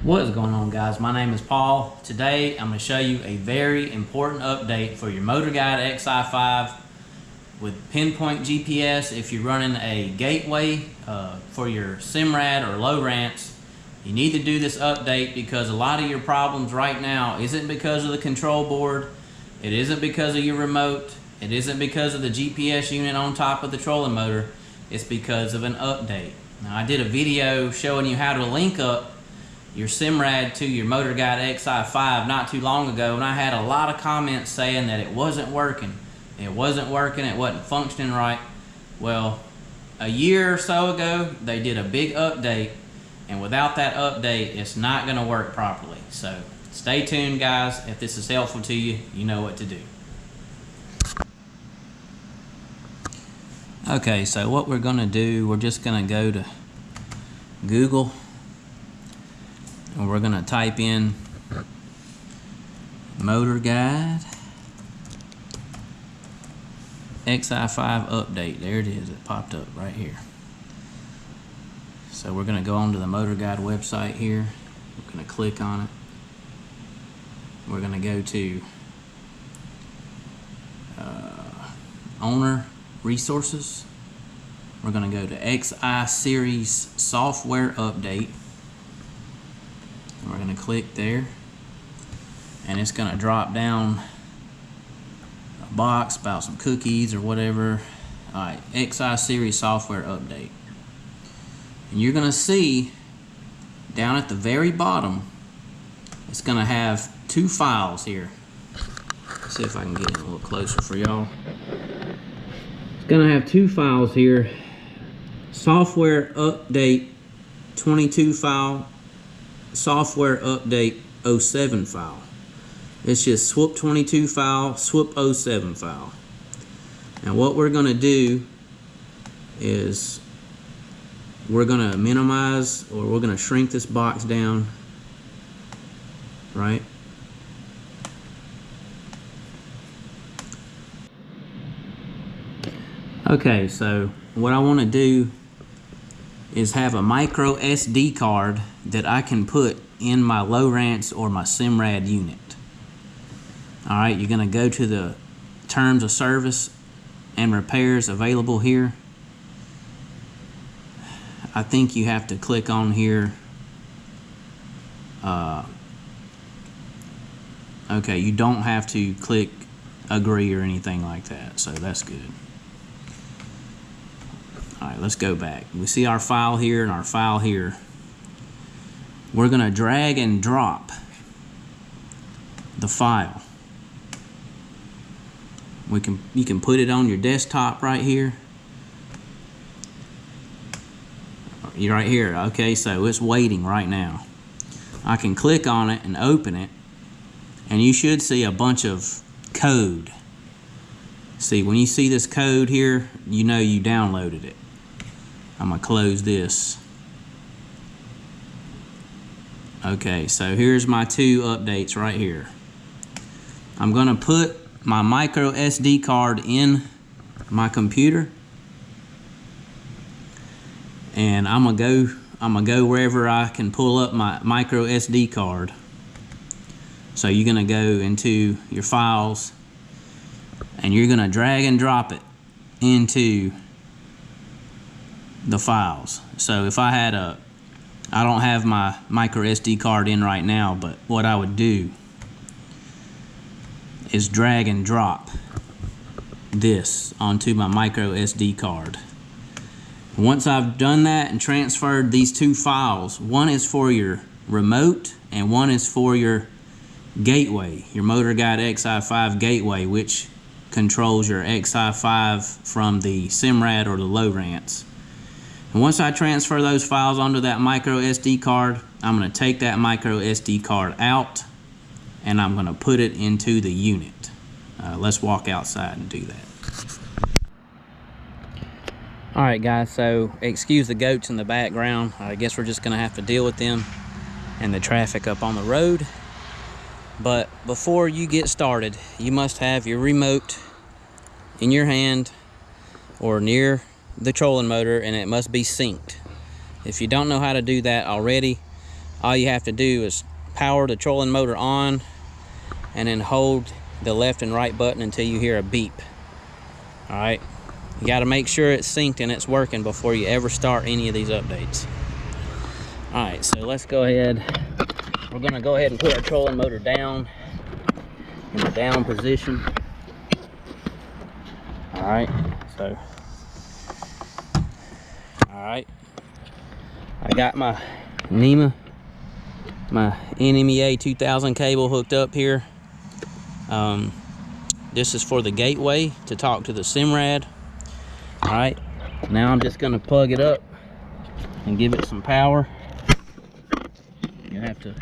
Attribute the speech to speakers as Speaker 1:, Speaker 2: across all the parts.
Speaker 1: What is going on, guys? My name is Paul. Today I'm going to show you a very important update for your Motorguide Xi5 with pinpoint GPS. If you're running a gateway for your Simrad or Lowrance, you need to do this update because a lot of your problems right now isn't because of the control board, it isn't because of your remote, it isn't because of the GPS unit on top of the trolling motor, it's because of an update. Now, I did a video showing you how to link up your Simrad to your Motorguide Xi5 not too long ago, and I had a lot of comments saying that it wasn't working. It wasn't functioning right. Well, a year or so ago, they did a big update, and without that update, it's not gonna work properly. So stay tuned, guys. If this is helpful to you, you know what to do. Okay, so what we're gonna do, we're just gonna go to Google, and we're gonna type in Motorguide Xi5 update. There it is, it popped up right here. So we're gonna go onto the Motorguide website here. We're gonna click on it. We're gonna go to owner resources. We're gonna go to Xi series software update. We're going to click there, and it's going to drop down a box about some cookies or whatever. Alright, Xi series software update. And you're going to see down at the very bottom, it's going to have two files here. Let's see if I can get it a little closer for y'all. It's going to have two files here. Software update 22 file. Software update 07 file. It's just swoop 22 file, swoop 07 file. Now what we're going to do is we're going to minimize, or we're going to shrink this box down, right? Okay, so what I want to do is have a micro SD card that I can put in my Lowrance or my Simrad unit. Alright, you're going to go to the terms of service and repairs available here. I think you have to click on here. Okay, you don't have to click agree or anything like that, so that's good. Alright, let's go back. We see our file here and our file here. We're going to drag and drop the file. You can put it on your desktop right here. You're right here. Okay, so it's waiting right now. I can click on it and open it, and you should see a bunch of code. See, when you see this code here, you know you downloaded it. I'm going to close this. Okay, so here's my two updates right here. I'm going to put my micro SD card in my computer, and I'm gonna go wherever I can pull up my micro SD card. So you're going to go into your files, and you're going to drag and drop it into the files. So if I don't have my micro SD card in right now, but what I would do is drag and drop this onto my micro SD card. Once I've done that and transferred these two files, one is for your remote and one is for your gateway, your Motorguide Xi5 gateway, which controls your Xi5 from the Simrad or the Lowrance. And once I transfer those files onto that micro SD card, I'm going to take that micro SD card out and I'm going to put it into the unit. Let's walk outside and do that. Alright guys, so excuse the goats in the background. I guess we're just going to have to deal with them and the traffic up on the road. But before you get started, you must have your remote in your hand or near the trolling motor, and it must be synced. If you don't know how to do that already, all you have to do is power the trolling motor on and then hold the left and right button until you hear a beep. All right, you got to make sure it's synced and it's working before you ever start any of these updates. All right, so let's go ahead. We're gonna go ahead and put our trolling motor down in the down position. All right, so, all right, I got my NEMA, my NMEA 2000 cable hooked up here. This is for the gateway to talk to the Simrad. All right, now I'm just gonna plug it up and give it some power. You have to,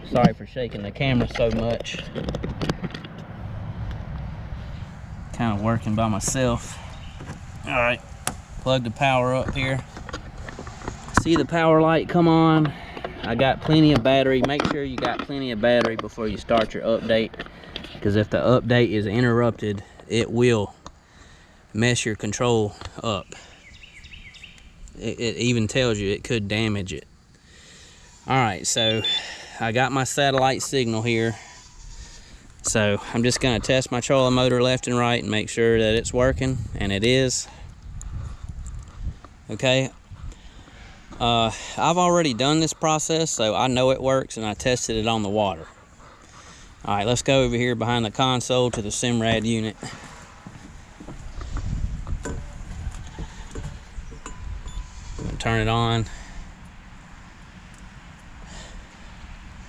Speaker 1: sorry for shaking the camera so much. Kind of working by myself. All right, plug the power up here. See the power light come on. I got plenty of battery. Make sure you got plenty of battery before you start your update, because if the update is interrupted, it will mess your control up. It even tells you it could damage it. All right, so I got my satellite signal here. So I'm just gonna test my trolling motor left and right and make sure that it's working, and it is. Okay, I've already done this process, so I know it works, and I tested it on the water. All right, let's go over here behind the console to the Simrad unit. I'm gonna turn it on.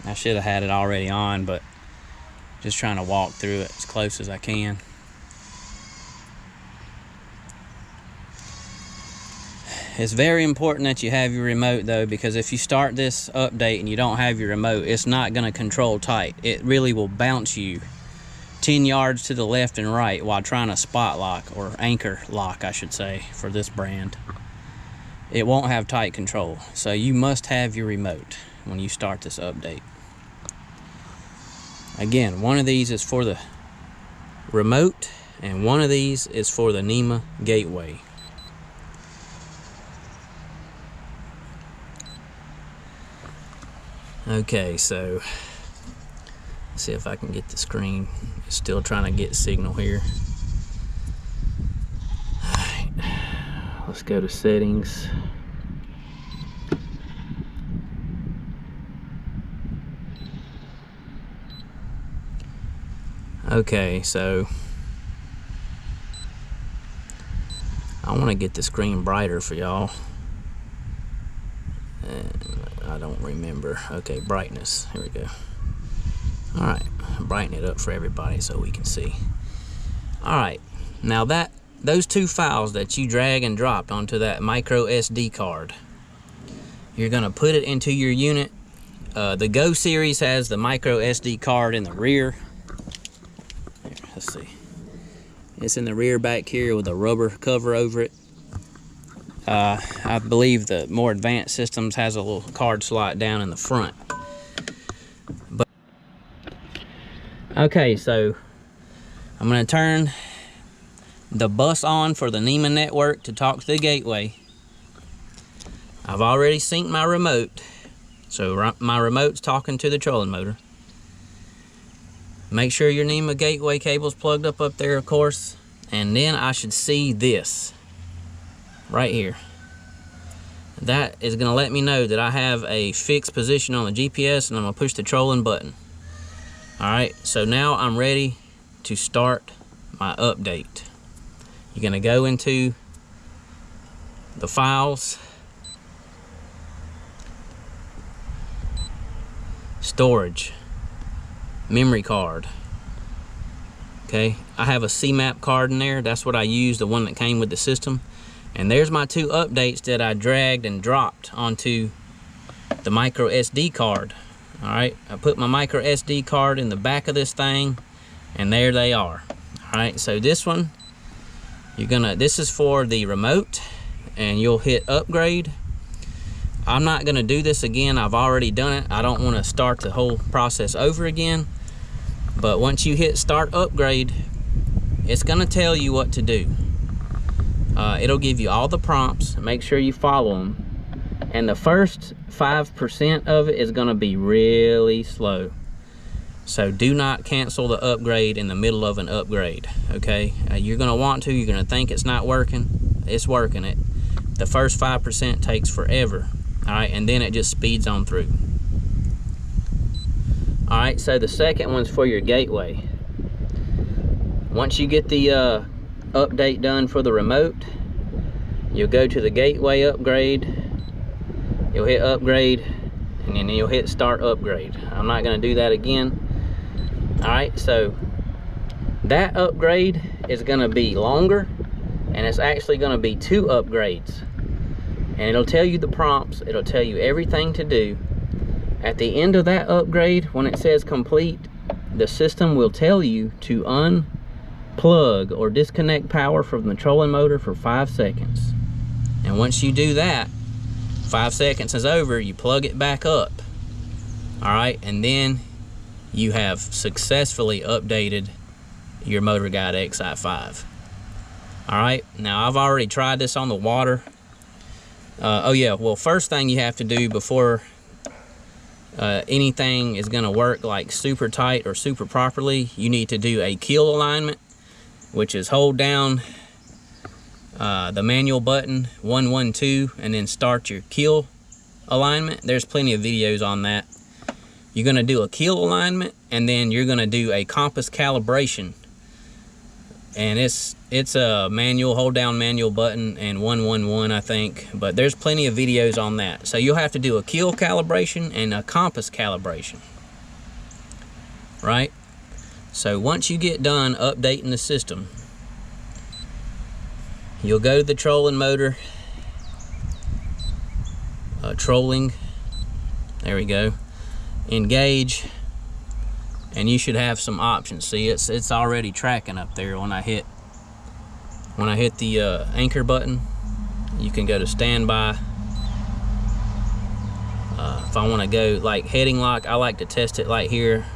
Speaker 1: I should have had it already on, but just trying to walk through it as close as I can. It's very important that you have your remote though, because if you start this update and you don't have your remote, it's not going to control tight. It really will bounce you 10 yards to the left and right while trying to spot lock, or anchor lock I should say, for this brand. It won't have tight control, so you must have your remote when you start this update. Again, one of these is for the remote and one of these is for the NEMA gateway. Okay, so let's see if I can get the screen. It's still trying to get signal here. All right, let's go to settings. Okay, so I want to get the screen brighter for y'all. I don't remember. Okay, brightness. Here we go. All right, brighten it up for everybody so we can see. All right, now those two files that you drag and dropped onto that micro SD card, you're gonna put it into your unit. The Go series has the micro SD card in the rear. Here, let's see. It's in the rear back here with a rubber cover over it. I believe the more advanced systems has a little card slot down in the front. But okay, so I'm going to turn the bus on for the NEMA network to talk to the gateway. I've already synced my remote, so my remote's talking to the trolling motor. Make sure your NEMA gateway cable's plugged up there, of course, and then I should see this right here. That is going to let me know that I have a fixed position on the GPS, and I'm going to push the trolling button. Alright, so now I'm ready to start my update. You're going to go into the files, storage, memory card. Okay, I have a CMAP card in there. That's what I used, the one that came with the system. And there's my two updates that I dragged and dropped onto the micro SD card. All right, I put my micro SD card in the back of this thing, and there they are. All right, so this one, this is for the remote, and you'll hit upgrade. I'm not gonna do this again. I've already done it. I don't want to start the whole process over again. But once you hit start upgrade, it's gonna tell you what to do. It'll give you all the prompts. Make sure you follow them. And the first 5% of it is gonna be really slow. So do not cancel the upgrade in the middle of an upgrade, okay? You're gonna want to, you're gonna think it's not working. It's working. The first 5% takes forever, all right? And then it just speeds on through. All right, so the second one's for your gateway. Once you get the update done for the remote, you'll go to the gateway upgrade. You'll hit upgrade, and then you'll hit start upgrade. I'm not gonna do that again. All right, so that upgrade is gonna be longer, and it's actually gonna be 2 upgrades. And it'll tell you the prompts, it'll tell you everything to do. At the end of that upgrade, when it says complete, the system will tell you to unplug or disconnect power from the trolling motor for 5 seconds. And once you do that, 5 seconds is over, you plug it back up. All right, and then you have successfully updated your Motorguide Xi5. All right, now I've already tried this on the water. Oh yeah, well, first thing you have to do before anything is gonna work like super tight or super properly, you need to do a kill alignment, which is hold down the manual button 112 and then start your kill alignment. There's plenty of videos on that. You're gonna do a kill alignment, and then you're gonna do a compass calibration. And it's a manual, hold down manual button and 111, I think, but there's plenty of videos on that. So you'll have to do a kill calibration and a compass calibration, right? So once you get done updating the system, you'll go to the trolling motor, trolling, there we go, engage, and you should have some options. See, it's already tracking up there. When I hit the anchor button, you can go to standby. If I want to go like heading lock, I like to test it like here.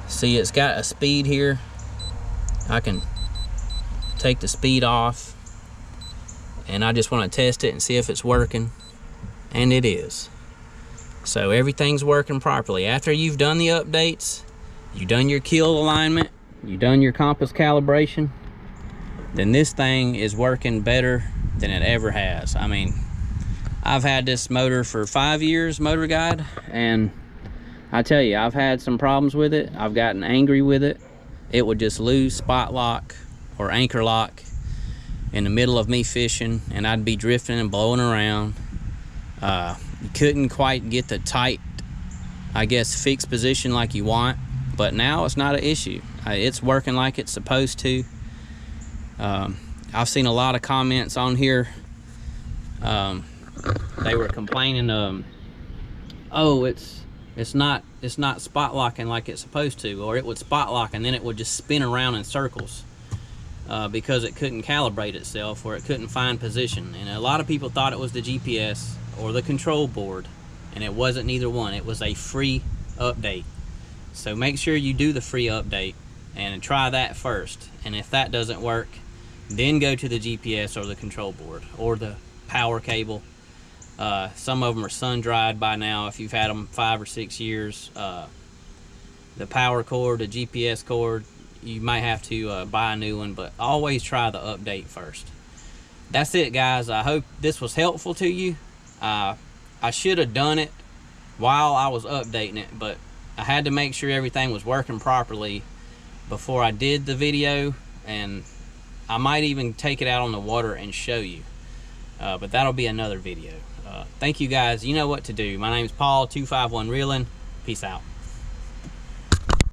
Speaker 1: See, it's got a speed here. I can take the speed off, and I just want to test it and see if it's working, and it is. So everything's working properly. After you've done the updates, you've done your kill alignment, you've done your compass calibration, then this thing is working better than it ever has. I mean, I've had this motor for 5 years, Motorguide, and I tell you, I've had some problems with it. I've gotten angry with it. It would just lose spot lock or anchor lock in the middle of me fishing, and I'd be drifting and blowing around. You couldn't quite get the tight, I guess, fixed position like you want, but now it's not an issue. It's working like it's supposed to. I've seen a lot of comments on here. They were complaining, oh, it's not spot locking like it's supposed to, or it would spot lock and then it would just spin around in circles because it couldn't calibrate itself, or it couldn't find position. And a lot of people thought it was the GPS or the control board, and it wasn't neither one. It was a free update. So make sure you do the free update and try that first, and if that doesn't work, then go to the GPS or the control board or the power cable. Some of them are sun-dried by now if you've had them 5 or 6 years. The power cord, the GPS cord, you might have to buy a new one, but always try the update first. That's it, guys. I hope this was helpful to you. I should have done it while I was updating it, but I had to make sure everything was working properly before I did the video, and I might even take it out on the water and show you, but that'll be another video. Thank you, guys. You know what to do. My name is Paul, 251 Reeling. Peace out.